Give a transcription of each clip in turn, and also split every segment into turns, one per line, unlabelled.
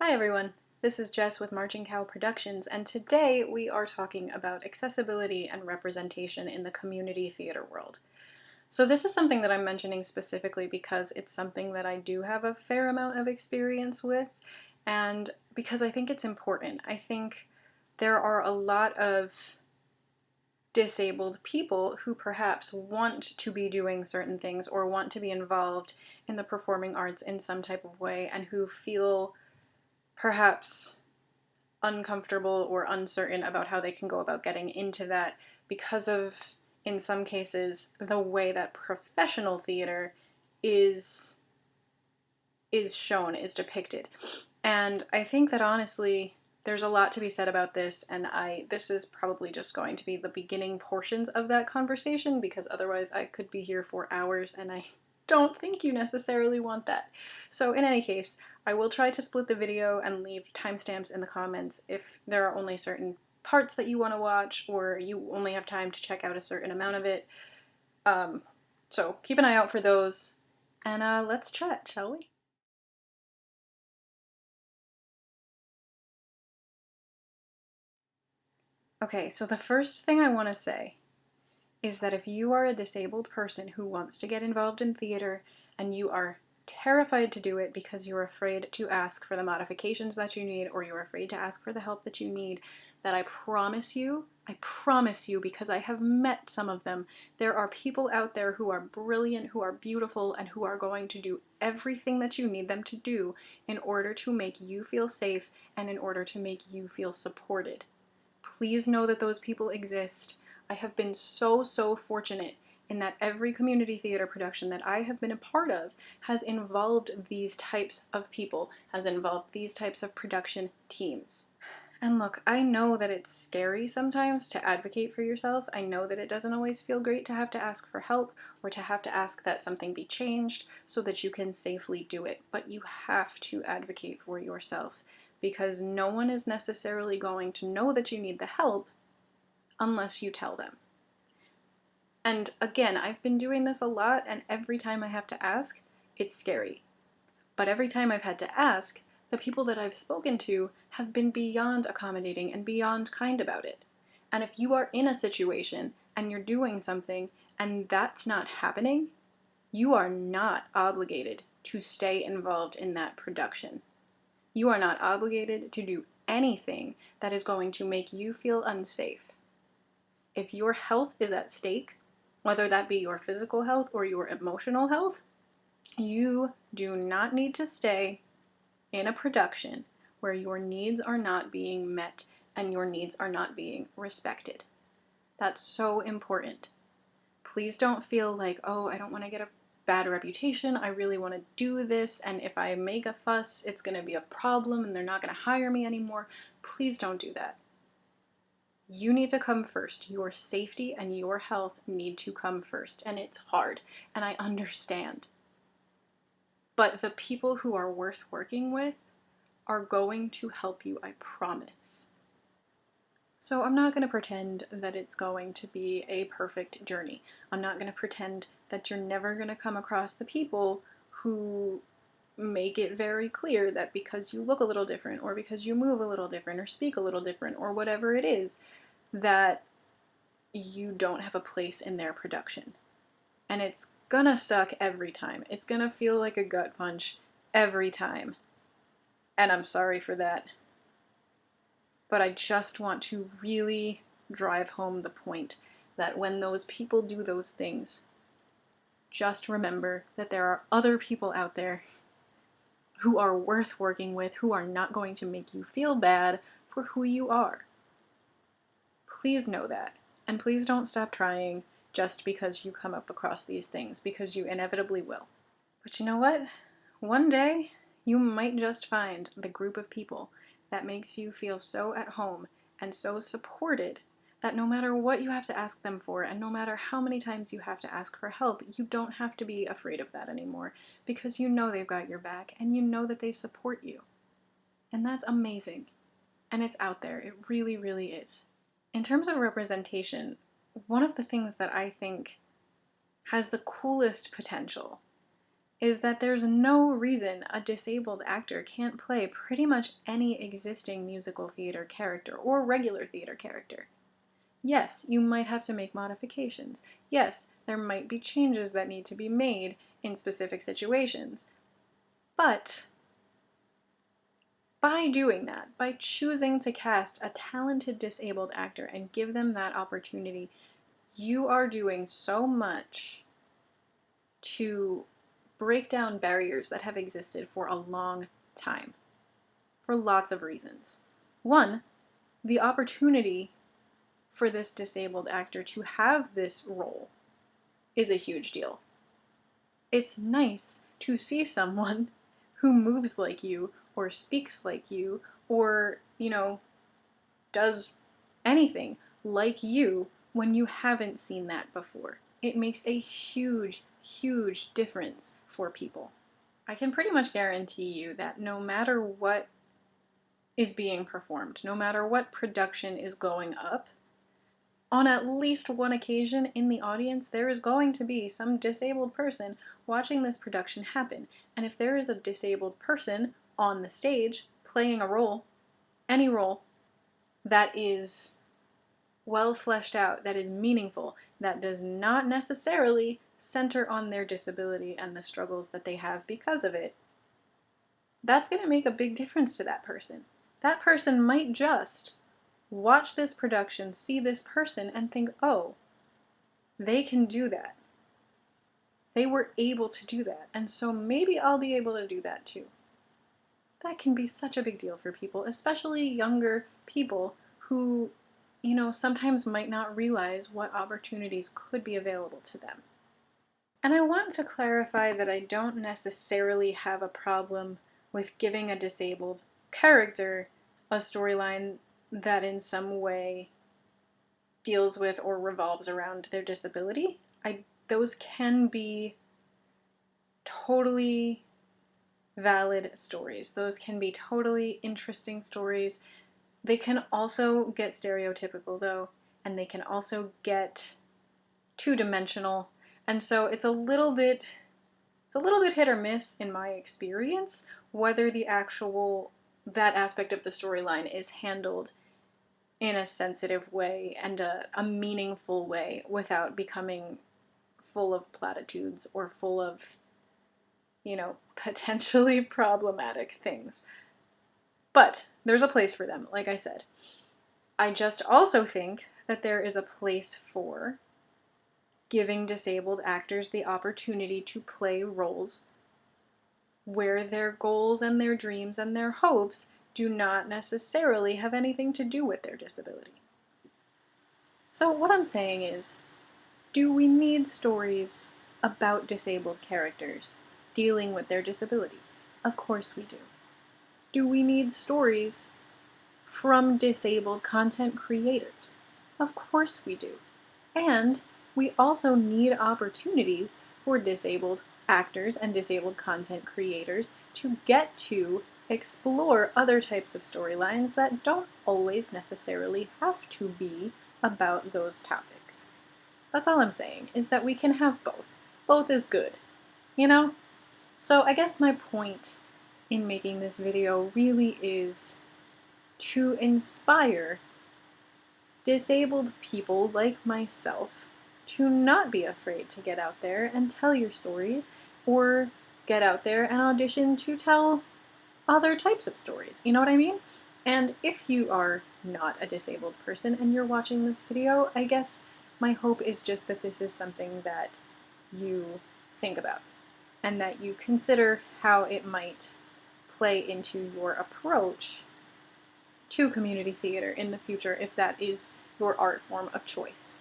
Hi everyone, this is Jess with Marching Cow Productions, and today we are talking about accessibility and representation in the community theater world. So this is something that I'm mentioning specifically because it's something that I do have a fair amount of experience with, and because I think it's important. I think there are a lot of disabled people who perhaps want to be doing certain things or want to be involved in the performing arts in some type of way and who feel perhaps uncomfortable or uncertain about how they can go about getting into that because of, in some cases, the way that professional theater is shown, is depicted. And I think that honestly, there's a lot to be said about this, and this is probably just going to be the beginning portions of that conversation because otherwise I could be here for hours and I don't think you necessarily want that. So in any case, I will try to split the video and leave timestamps in the comments if there are only certain parts that you want to watch or you only have time to check out a certain amount of it. So keep an eye out for those, and let's chat, shall we? Okay, so the first thing I want to say is that if you are a disabled person who wants to get involved in theater and you are terrified to do it because you're afraid to ask for the modifications that you need or you're afraid to ask for the help that you need, that I promise you, because I have met some of them, there are people out there who are brilliant, who are beautiful, and who are going to do everything that you need them to do in order to make you feel safe and in order to make you feel supported. Please know that those people exist. I have been so fortunate in that every community theater production that I have been a part of has involved these types of people, has involved these types of production teams. And look, I know that it's scary sometimes to advocate for yourself. I know that it doesn't always feel great to have to ask for help or to have to ask that something be changed so that you can safely do it. But you have to advocate for yourself because no one is necessarily going to know that you need the help unless you tell them. And again, I've been doing this a lot, and every time I have to ask, it's scary. But every time I've had to ask, the people that I've spoken to have been beyond accommodating and beyond kind about it. And if you are in a situation and you're doing something and that's not happening, you are not obligated to stay involved in that production. You are not obligated to do anything that is going to make you feel unsafe. If your health is at stake, whether that be your physical health or your emotional health, you do not need to stay in a production where your needs are not being met and your needs are not being respected. That's so important. Please don't feel like, oh, I don't want to get a bad reputation. I really want to do this, and if I make a fuss, it's going to be a problem and they're not going to hire me anymore. Please don't do that. You need to come first. Your safety and your health need to come first, and it's hard, and I understand. But the people who are worth working with are going to help you, I promise. So I'm not going to pretend that it's going to be a perfect journey. I'm not going to pretend that you're never going to come across the people who make it very clear that because you look a little different or because you move a little different or speak a little different or whatever it is, that you don't have a place in their production. And it's gonna suck every time. It's gonna feel like a gut punch every time. And I'm sorry for that. But I just want to really drive home the point that when those people do those things, just remember that there are other people out there who are worth working with, who are not going to make you feel bad for who you are. Please know that. And please don't stop trying just because you come up across these things, because you inevitably will. But you know what? One day, you might just find the group of people that makes you feel so at home and so supported that no matter what you have to ask them for and no matter how many times you have to ask for help, you don't have to be afraid of that anymore because you know they've got your back and you know that they support you. And that's amazing. And it's out there. It really, really is. In terms of representation, one of the things that I think has the coolest potential is that there's no reason a disabled actor can't play pretty much any existing musical theater character or regular theater character. Yes, you might have to make modifications. Yes, there might be changes that need to be made in specific situations. But by doing that, by choosing to cast a talented disabled actor and give them that opportunity, you are doing so much to break down barriers that have existed for a long time, for lots of reasons. One, the opportunity for this disabled actor to have this role is a huge deal. It's nice to see someone who moves like you, or speaks like you, or, does anything like you when you haven't seen that before. It makes a huge, huge difference for people. I can pretty much guarantee you that no matter what is being performed, no matter what production is going up, on at least one occasion in the audience, there is going to be some disabled person watching this production happen. And if there is a disabled person on the stage playing a role, any role, that is well fleshed out, that is meaningful, that does not necessarily center on their disability and the struggles that they have because of it, that's going to make a big difference to that person. That person might just watch this production, see this person, and think, oh, they can do that. They were able to do that, and so maybe I'll be able to do that too. That can be such a big deal for people, especially younger people who, sometimes might not realize what opportunities could be available to them. And I want to clarify that I don't necessarily have a problem with giving a disabled character a storyline that in some way deals with or revolves around their disability. Those can be totally valid stories. Those can be totally interesting stories. They can also get stereotypical though, and they can also get two-dimensional. And so it's a little bit hit or miss in my experience whether that aspect of the storyline is handled in a sensitive way and a meaningful way without becoming full of platitudes or full of, potentially problematic things. But there's a place for them, like I said. I just also think that there is a place for giving disabled actors the opportunity to play roles where their goals and their dreams and their hopes do not necessarily have anything to do with their disability. So what I'm saying is, do we need stories about disabled characters dealing with their disabilities? Of course we do. Do we need stories from disabled content creators? Of course we do. And we also need opportunities for disabled actors and disabled content creators to get to explore other types of storylines that don't always necessarily have to be about those topics. That's all I'm saying, is that we can have both. Both is good, So I guess my point in making this video really is to inspire disabled people like myself to not be afraid to get out there and tell your stories, or get out there and audition to tell other types of stories. You know what I mean? And if you are not a disabled person and you're watching this video, I guess my hope is just that this is something that you think about and that you consider how it might play into your approach to community theater in the future if that is your art form of choice.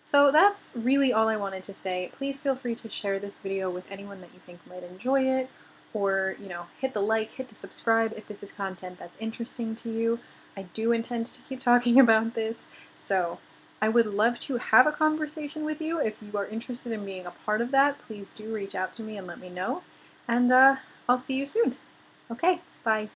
So that's really all I wanted to say. Please feel free to share this video with anyone that you think might enjoy it, or, hit the like, hit the subscribe if this is content that's interesting to you. I do intend to keep talking about this, so I would love to have a conversation with you. If you are interested in being a part of that, please do reach out to me and let me know. And I'll see you soon. Okay, bye.